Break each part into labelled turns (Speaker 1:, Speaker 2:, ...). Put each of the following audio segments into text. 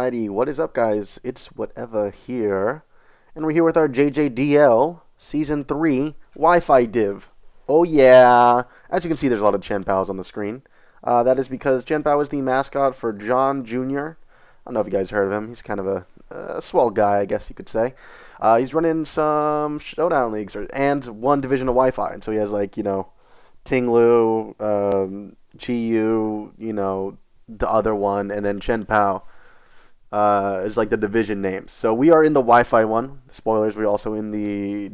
Speaker 1: Alrighty, what is up, guys? It's Whatever here, and we're here with our JJDL Season 3 Wi-Fi div. Oh yeah! As you can see, there's a lot of Chien Paos on the screen. That is because Chien Pao is the mascot for John Jr. I don't know if you guys heard of him. He's kind of a swell guy, I guess you could say. He's running some showdown leagues and one division of Wi-Fi, and so he has Ting Chi Yu, the other one, and then Chien Pao is like the division names. So we are in the Wi-Fi one. Spoilers, we're also in the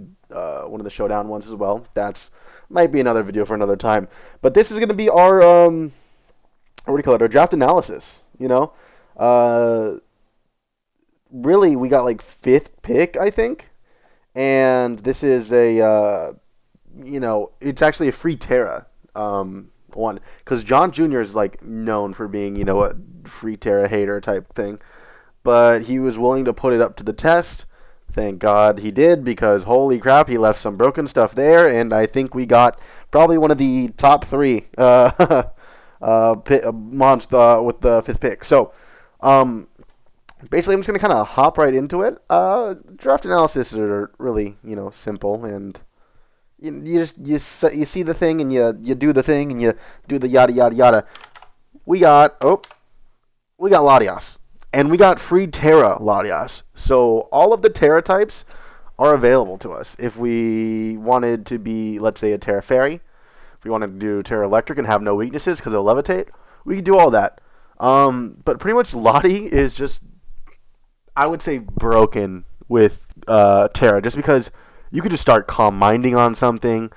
Speaker 1: one of the showdown ones as well. That's might be another video for another time. But this is going to be our what do you call it? Our draft analysis. Uh, really, we got like fifth pick, I think, and this is it's actually a free Terra one because John Jr. is like known for being a free Terra hater type thing, but he was willing to put it up to the test. Thank God he did, because holy crap, he left some broken stuff there, and I think we got probably one of the top three monster with the fifth pick. So, basically, I'm just gonna kind of hop right into it. Draft analysis are really simple, and you see the thing and you do the thing and you do the yada yada yada. We got Latias. And we got free Terra Latias. So all of the Terra types are available to us. If we wanted to be, let's say, a Terra Fairy, if we wanted to do Terra Electric and have no weaknesses because it'll levitate, we could do all that. But pretty much Lottie is just, I would say, broken with Terra, just because you could just start calm minding on something.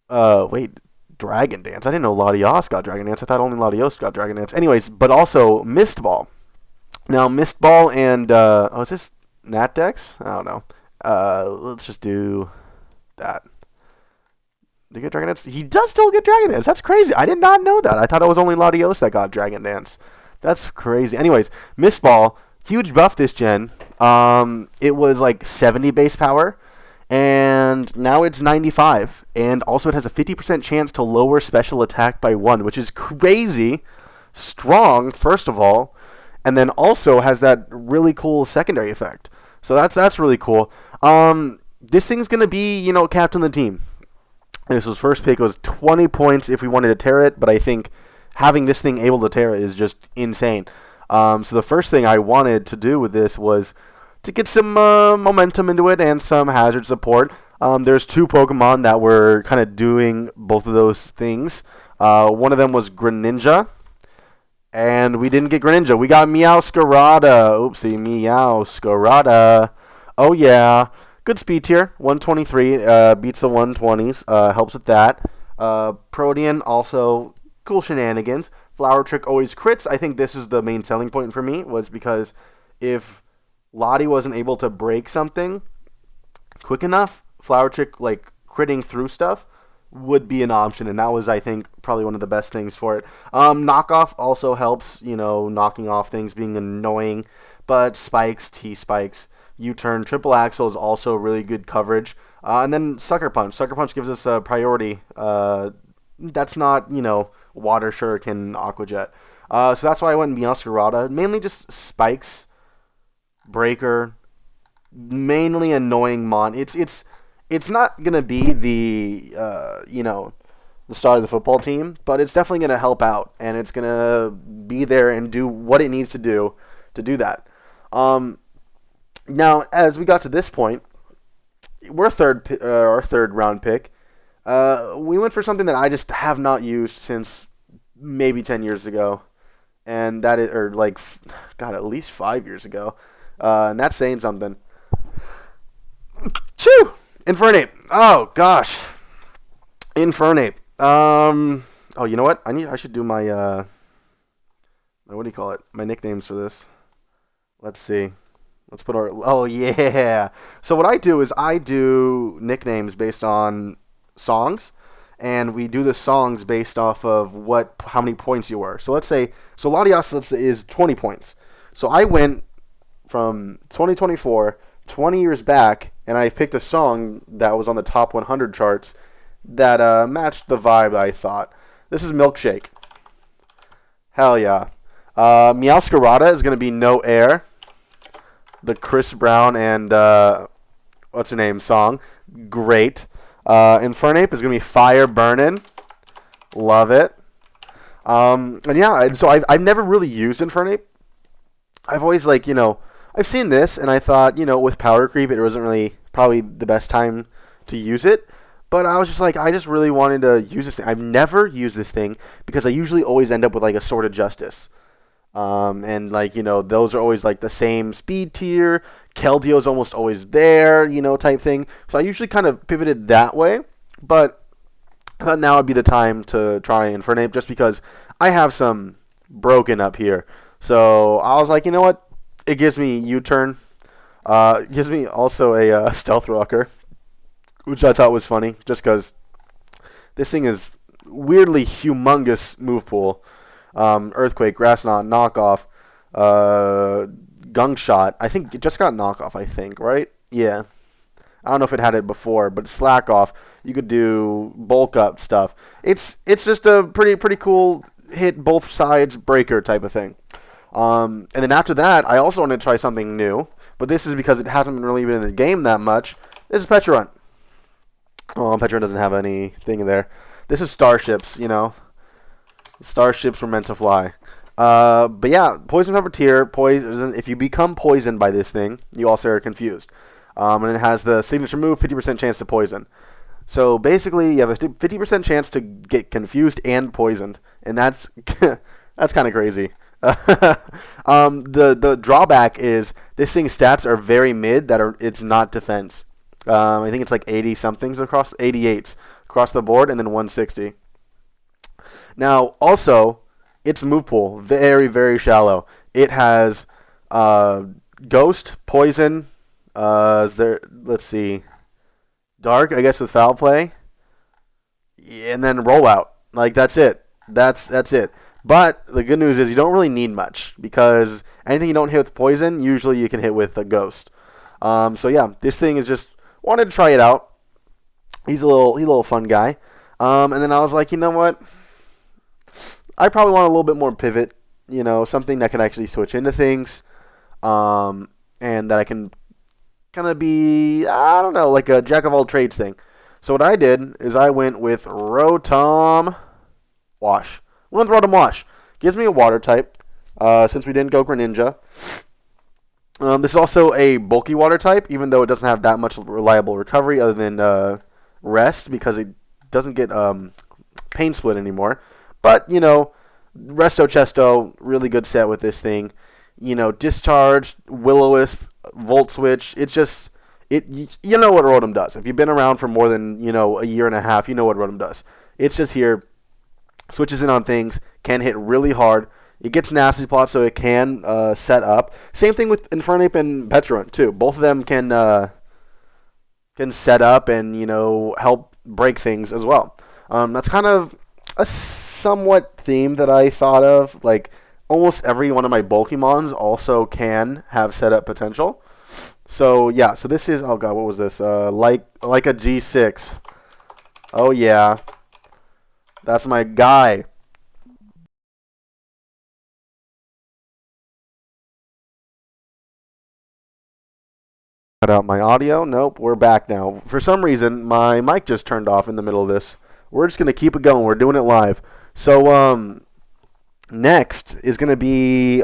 Speaker 1: Wait, Dragon Dance. I didn't know Latios got Dragon Dance. I thought only Latios got Dragon Dance. Anyways, but also Mist Ball. Now, Mist Ball and is this Nat Dex? I don't know. Let's just do that. Did he get Dragon Dance? He does still get Dragon Dance. That's crazy. I did not know that. I thought it was only Latios that got Dragon Dance. That's crazy. Anyways, Mist Ball, huge buff this gen. It was like 70 base power, and now it's 95. And also, it has a 50% chance to lower special attack by 1, which is crazy strong, first of all, and then also has that really cool secondary effect. So that's really cool. This thing's gonna be captain of the team. This was first pick. It was 20 points if we wanted to tear it, but I think having this thing able to tear it is just insane. So the first thing I wanted to do with this was to get some momentum into it and some hazard support. There's two Pokemon that were kind of doing both of those things. One of them was Greninja, and we didn't get Greninja. We got Meowscarada. Oopsie, Meowscarada. Oh yeah. Good speed tier, 123, beats the 120s, helps with that. Protean, also cool shenanigans. Flower Trick always crits. I think this is the main selling point for me, was because if Lottie wasn't able to break something quick enough, Flower Trick, like, critting through stuff would be an option, and that was, I think, probably one of the best things for it. Knockoff also helps, knocking off things being annoying, but Spikes, T-Spikes, U-turn, triple axle is also really good coverage. And then Sucker Punch. Sucker Punch gives us a priority. That's not, Water Shuriken, Aqua Jet. So that's why I went Meowscarada. Mainly just Spikes, Breaker, mainly annoying Mon. It's not gonna be the star of the football team, but it's definitely gonna help out, and it's gonna be there and do what it needs to do that. Now, as we got to this point, we're our third round pick. We went for something that I just have not used since maybe 10 years ago, and that is, or like, God, at least 5 years ago, and that's saying something. Chew! Infernape. Oh gosh, Infernape. Oh, you know what? I should do my what do you call it? My nicknames for this. Let's see. Let's put our. Oh yeah. So what I do is I do nicknames based on songs, and we do the songs based off of how many points you were. So let's say Latias is 20 points. So I went from 2024, 20 years back, and I picked a song that was on the top 100 charts that matched the vibe I thought. This is Milkshake. Hell yeah. Meowscarada is going to be No Air, the Chris Brown and what's her name song. Great. Infernape is going to be Fire Burnin'. Love it. And yeah, so I've never really used Infernape. I've always I've seen this and I thought, with power creep it wasn't really probably the best time to use it. But I was just like, I just really wanted to use this thing. I've never used this thing because I usually always end up with like a Sword of Justice. And those are always like the same speed tier. Keldeo almost always there, type thing. So I usually kind of pivoted that way. But I thought now would be the time to try Infernape just because I have some broken up here. So I was like, you know what? It gives me U-turn. It gives me also a Stealth Rocker, which I thought was funny just because this thing is weirdly humongous move pool. Earthquake, Grass Knot, Knockoff, Gunk Shot. I think it just got Knockoff, I think, right? Yeah. I don't know if it had it before, but Slack Off. You could do bulk up stuff. It's just a pretty cool hit both sides breaker type of thing. And then after that, I also wanted to try something new, but this is because it hasn't really been in the game that much. This is Petrun. Oh, Petrun doesn't have anything in there. This is Starships. Starships were meant to fly. But yeah, Poison Pepper tier. Poison. If you become poisoned by this thing, you also are confused. And it has the signature move, 50% chance to poison. So basically, you have a 50% chance to get confused and poisoned, and that's that's kind of crazy. The drawback is this thing's stats are very mid. It's not defense. I think it's like 80 somethings across 88s across the board, and then 160. Now also, its move pool very very shallow. It has Ghost, Poison. Let's see, Dark, I guess with Foul Play, and then Rollout. Like that's it. That's it. But the good news is you don't really need much because anything you don't hit with Poison, usually you can hit with a Ghost. So yeah, this thing is just wanted to try it out. He's a little fun guy. And then I was like, you know what? I probably want a little bit more pivot. Something that can actually switch into things, and that I can kind of be, I don't know, like a jack of all trades thing. So what I did is I went with Rotom Wash. Went with Rotom Wash. Gives me a water type, since we didn't go Greninja. This is also a bulky water type, even though it doesn't have that much reliable recovery other than Rest, because it doesn't get Pain Split anymore. But, Resto Chesto, really good set with this thing. Discharge, Will-O-Wisp, Volt Switch. It's just, you know what Rotom does. If you've been around for more than, a year and a half, you know what Rotom does. It's just here, switches in on things, can hit really hard. It gets Nasty Plot, so it can set up. Same thing with Infernape and Petrun, too. Both of them can set up and, help break things as well. That's kind of a somewhat theme that I thought of. Like, almost every one of my Pokemons also can have setup potential. So yeah, so this is, oh god, what was this? Like a G6. Oh yeah, that's my guy. Cut out my audio. Nope, we're back now. For some reason, my mic just turned off in the middle of this. We're just gonna keep it going. We're doing it live. So next is gonna be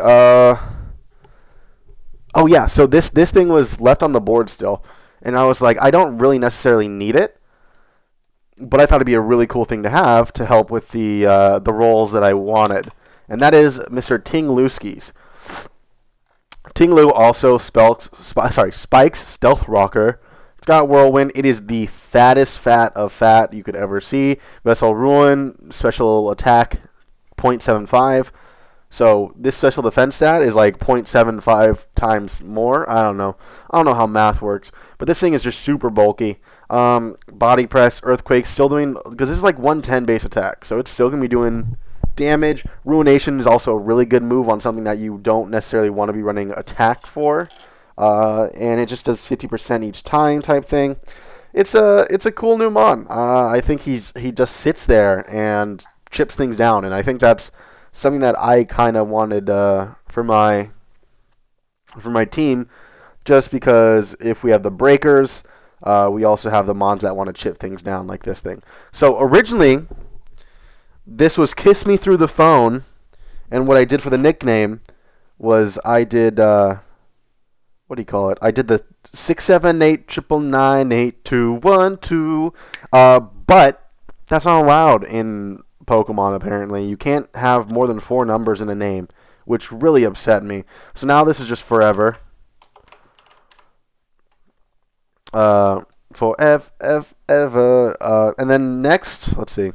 Speaker 1: oh yeah, so this thing was left on the board still, and I was like, I don't really necessarily need it, but I thought it'd be a really cool thing to have to help with the roles that I wanted, and that is Mr. Tingluskis. Tinglu also spikes Stealth Rocker. It's got Whirlwind. It is the fattest fat of fat you could ever see. Vessel Ruin, special attack, 0.75. So this special defense stat is like 0.75 times more. I don't know. I don't know how math works. But this thing is just super bulky. Body press, earthquake, still doing, because this is like 110 base attack. So it's still going to be doing damage. Ruination is also a really good move on something that you don't necessarily want to be running attack for. And it just does 50% each time type thing. It's a cool new mon. I think he just sits there and chips things down, and I think that's something that I kind of wanted for my team, just because if we have the breakers, we also have the mons that want to chip things down like this thing. So originally, this was Kiss Me Through the Phone, and what I did for the nickname was I did, what do you call it? I did the 67899981212, but that's not allowed in Pokemon apparently. You can't have more than 4 numbers in a name, which really upset me. So now this is just forever. For ever. And then next, let's see.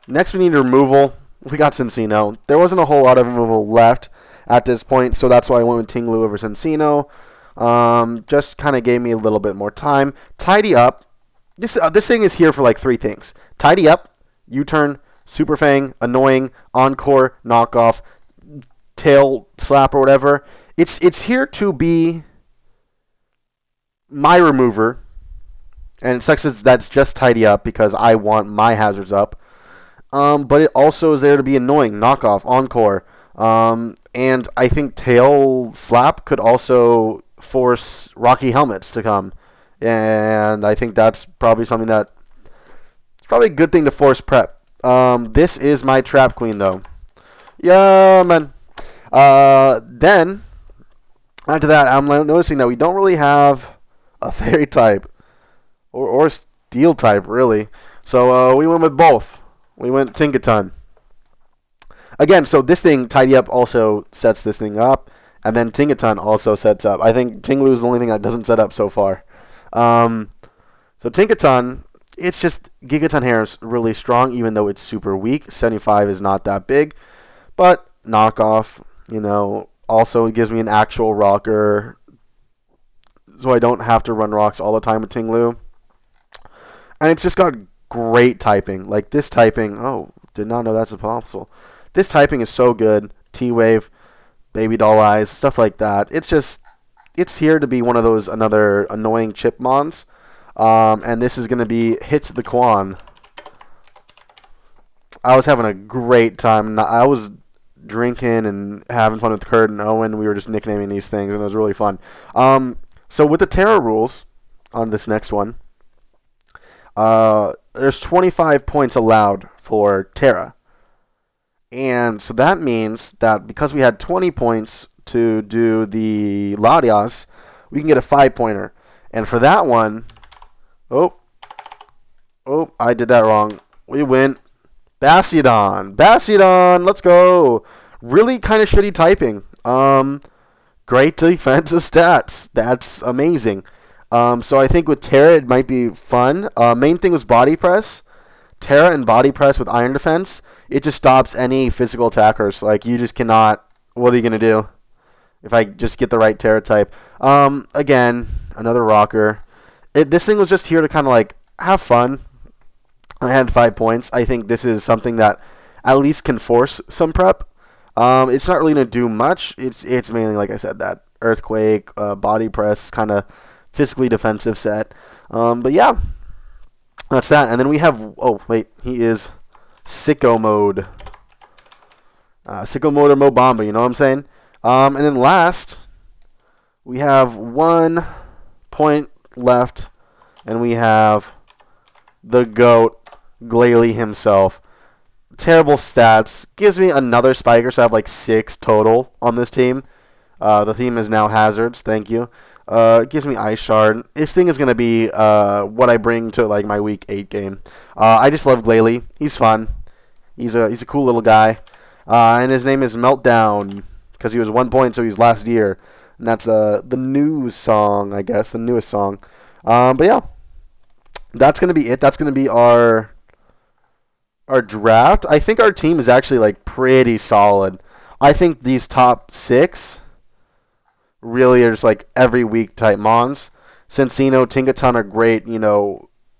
Speaker 1: Next, we need removal. We got Cincino. There wasn't a whole lot of removal left at this point, so that's why I went with Tinglu over Cincino. Just kind of gave me a little bit more time. Tidy up. This thing is here for like 3 things. Tidy up, U-turn, Super Fang, annoying, encore, knockoff, tail slap or whatever. It's here to be my remover, and it sucks that that's just tidy up because I want my hazards up. But it also is there to be annoying, knockoff, encore. And I think tail slap could also force Rocky Helmets to come. And I think that's probably something that it's probably a good thing to force prep. This is my trap queen though. Yeah, man. Then after that, I'm noticing that we don't really have a fairy type or steel type really. So we went with both. We went Tinkaton. Again, so this thing, Tidy Up, also sets this thing up, and then Tinkaton also sets up. I think Tinglu is the only thing that doesn't set up so far. Um, so Tinkaton, it's just Gigaton Hair is really strong, even though it's super weak. 75 is not that big, but knockoff, also it gives me an actual rocker, so I don't have to run rocks all the time with Tinglu. And it's just got great typing. Like this typing, oh, did not know that's possible. This typing is so good. T-Wave, Baby Doll Eyes, stuff like that. It's here to be one of those another annoying chip mons. And this is going to be Hit the Quan. I was having a great time. I was drinking and having fun with Kurt and Owen. We were just nicknaming these things, and it was really fun. So with the Terra rules on this next one, there's 25 points allowed for Terra. And so that means that because we had 20 points to do the Latias, we can get a 5-pointer. And for that one, oh, I did that wrong. We went Bastiodon, let's go. Really kind of shitty typing. Great defensive stats. That's amazing. So I think with Terra it might be fun. Main thing was body press. Terra and body press with iron defense, it just stops any physical attackers. Like, you just cannot. What are you going to do if I just get the right Terra type? Again, another rocker. This thing was just here to kind of like have fun. I had 5 points. I think this is something that at least can force some prep. It's not really going to do much. It's mainly, like I said, that earthquake, body press, kind of physically defensive set. But yeah. That's that. And then we have, oh, wait, he is sicko mode. Sicko mode or Mobamba, you know what I'm saying? And then last, we have 1 point left, and we have the GOAT, Glalie himself. Terrible stats. Gives me another spiker, so I have like 6 total on this team. The theme is now hazards, thank you. It gives me Ice Shard. This thing is going to be what I bring to like my week 8 game. I just love Glalie. He's fun. He's a cool little guy. And his name is Meltdown because he was 1 point, so he's last year. And that's the news song, I guess, the newest song. But yeah, that's going to be it. That's going to be our draft. I think our team is actually like pretty solid. I think these top 6 really are just like every week type mons. Cincino, Tinkaton are great,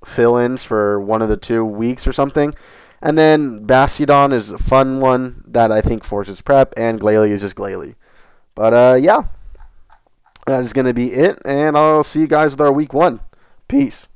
Speaker 1: fill-ins for one of the 2 weeks or something. And then Bastiodon is a fun one that I think forces prep, and Glalie is just Glalie. But yeah, that is going to be it, and I'll see you guys with our week 1. Peace.